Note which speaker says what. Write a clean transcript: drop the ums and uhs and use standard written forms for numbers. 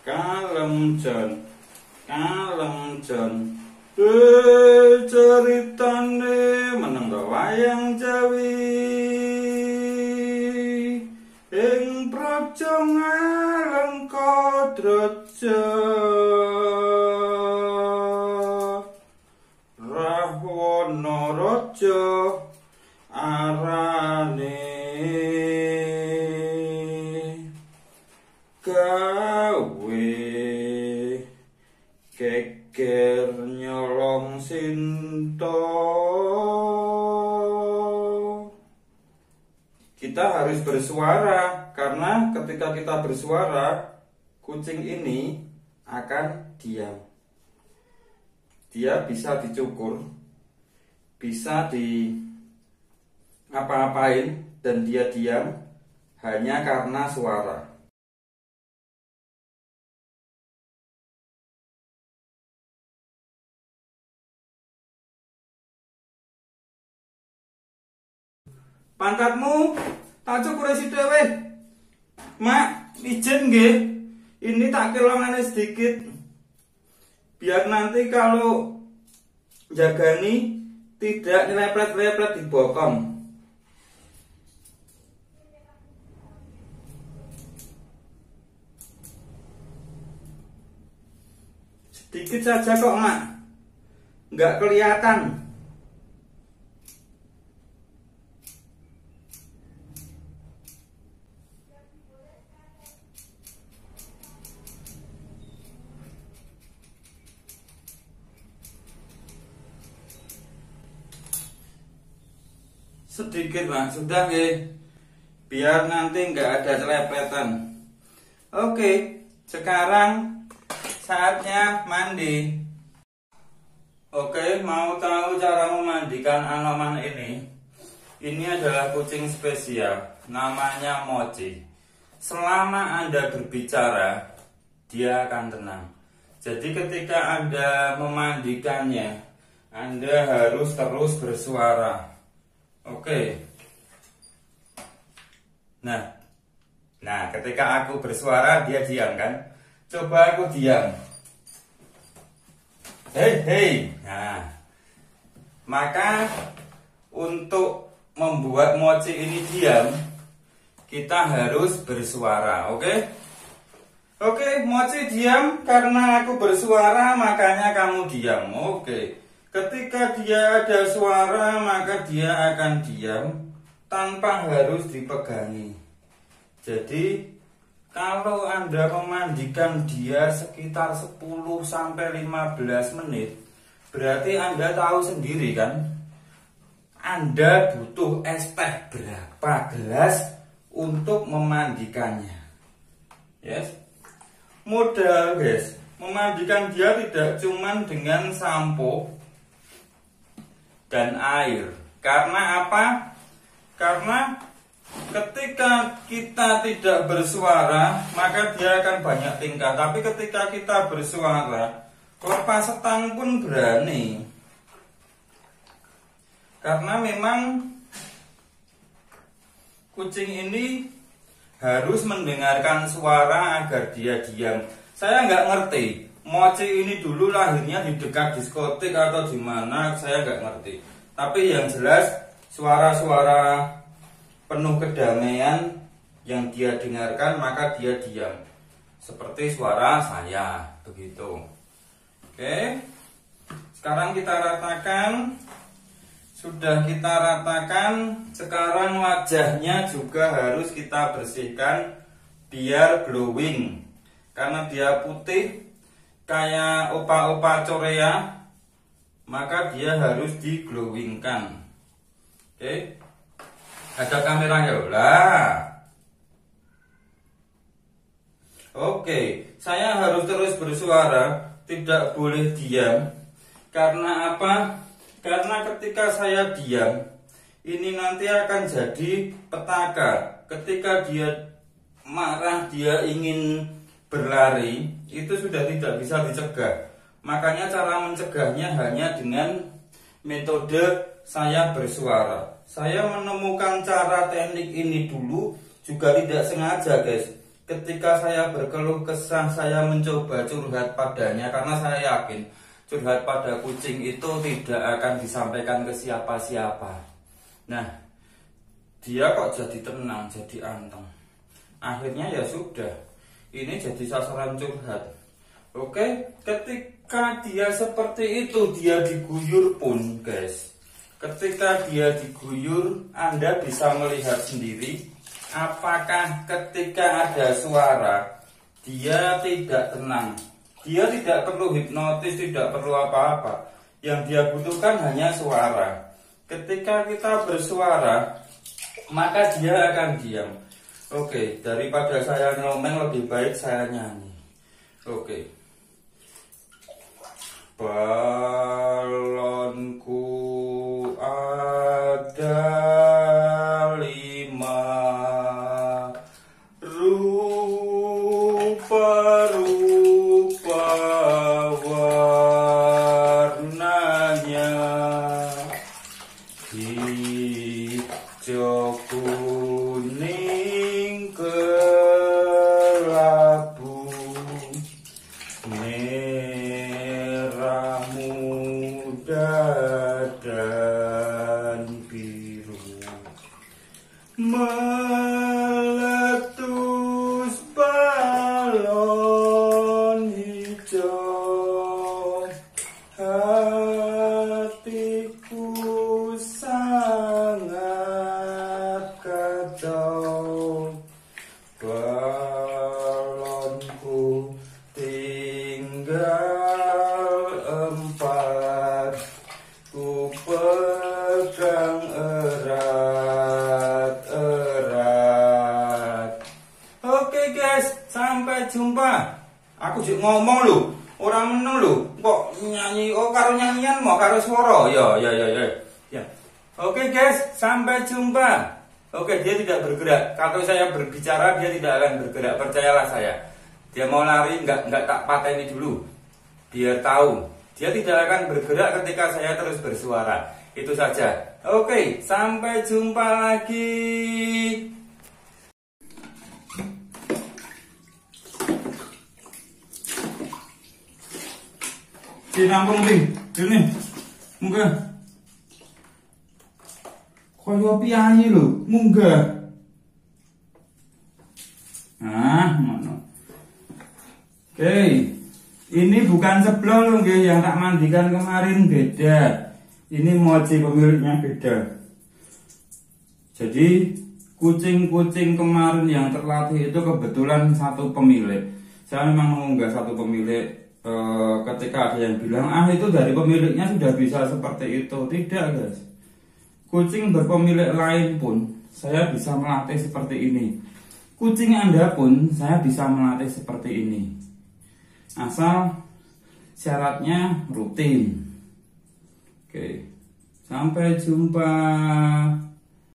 Speaker 1: Kalem jan, ceritane meneng wayang Jawi ing praja Ngalengkadreja Rahwana raja arane gawe geger nyolong sinto. Kita harus bersuara, karena ketika kita bersuara, kucing ini akan diam. Dia bisa dicukur, bisa di apa-apain, dan dia diam hanya karena suara. Pangkatmu tak cukur sithik weh. Mak, izin nggih. Ini tak kilongane sedikit. Biar nanti kalau jagani tidak nyereplet-nyereplet di bokong. Sedikit saja kok, Mak. Nggak kelihatan. Sedikit, Pak, sudah nggih. Biar nanti nggak ada celepletan. Oke, sekarang saatnya mandi. Oke, mau tahu cara memandikan Anoman ini? Ini adalah kucing spesial, namanya Mochi. Selama Anda berbicara, dia akan tenang. Jadi ketika Anda memandikannya, Anda harus terus bersuara. Oke. Nah, ketika aku bersuara dia diam kan? Coba aku diam. Hei. Nah, maka untuk membuat Mochi ini diam, kita harus bersuara. Oke, Mochi diam karena aku bersuara, makanya kamu diam. Oke. Ketika dia ada suara, maka dia akan diam tanpa harus dipegangi. Jadi, kalau Anda memandikan dia sekitar 10-15 menit, berarti Anda tahu sendiri kan? Anda butuh es teh berapa gelas untuk memandikannya. Yes. Modal, guys. Memandikan dia tidak cuma dengan sampo dan air. Karena apa? Karena ketika kita tidak bersuara, maka dia akan banyak tingkah. Tapi ketika kita bersuara, lepas setang pun berani. Karena memang kucing ini harus mendengarkan suara agar dia diam. Saya nggak ngerti Mochi ini dulu lahirnya di dekat diskotik atau di mana, saya nggak ngerti. Tapi yang jelas suara-suara penuh kedamaian yang dia dengarkan, maka dia diam. Seperti suara saya, begitu. Oke. Sekarang kita ratakan. Sudah kita ratakan. Sekarang wajahnya juga harus kita bersihkan biar glowing. Karena dia putih kayak opa-opa Korea, maka dia harus diglowingkan. Oke. Ada kameranya lah. Oke, saya harus terus bersuara, tidak boleh diam. Karena apa? Karena ketika saya diam, ini nanti akan jadi petaka. Ketika dia marah, dia ingin berlari, itu sudah tidak bisa dicegah. Makanya cara mencegahnya hanya dengan metode saya bersuara. Saya menemukan cara teknik ini dulu juga tidak sengaja, guys. ketika saya berkeluh kesah, saya mencoba curhat padanya, karena saya yakin curhat pada kucing itu tidak akan disampaikan ke siapa-siapa. Nah, dia kok jadi tenang, jadi anteng. Akhirnya ya sudah, ini jadi sasaran curhat. Oke, ketika dia seperti itu, dia diguyur pun guys. Ketika dia diguyur, Anda bisa melihat sendiri apakah ketika ada suara, dia tidak tenang. Dia tidak perlu hipnotis, tidak perlu apa-apa. Yang dia butuhkan hanya suara. Ketika kita bersuara, maka dia akan diam. Oke, daripada saya ngomong, lebih baik saya nyanyi. Oke. Balonku ada 5, rupa-rupa warnanya, hijau, kuning, kelabu, merah muda, dan biru. Meletus balon hijau, hatiku sangat kacau. Balonku tinggal 4, ku pegang erat-erat. Oke guys, sampai jumpa. Aku juga ngomong lho, orang meneng lho. Kok nyanyi, karo nyanyian mau karo suara. Ya. Oke guys, sampai jumpa. Oke, dia tidak bergerak. Kalau saya berbicara, dia tidak akan bergerak. Percayalah saya. Dia mau lari, nggak tak pateni dulu. Biar tahu, dia tidak akan bergerak ketika saya terus bersuara. Itu saja. Oke, sampai jumpa lagi. Di nampung nih, ini, munggah. Kaya piye lho, munggah. Ngono. Oke, ini bukan seblong loh nggih, yang tak mandikan kemarin beda. Ini mochi pemiliknya beda. Jadi kucing-kucing kemarin yang terlatih itu kebetulan satu pemilik. Saya memang mengunggah satu pemilik. Ketika ada yang bilang itu dari pemiliknya sudah bisa seperti itu. Tidak guys, kucing berpemilik lain pun saya bisa melatih seperti ini. Kucing Anda pun saya bisa melatih seperti ini, asal syaratnya rutin. Oke, sampai jumpa.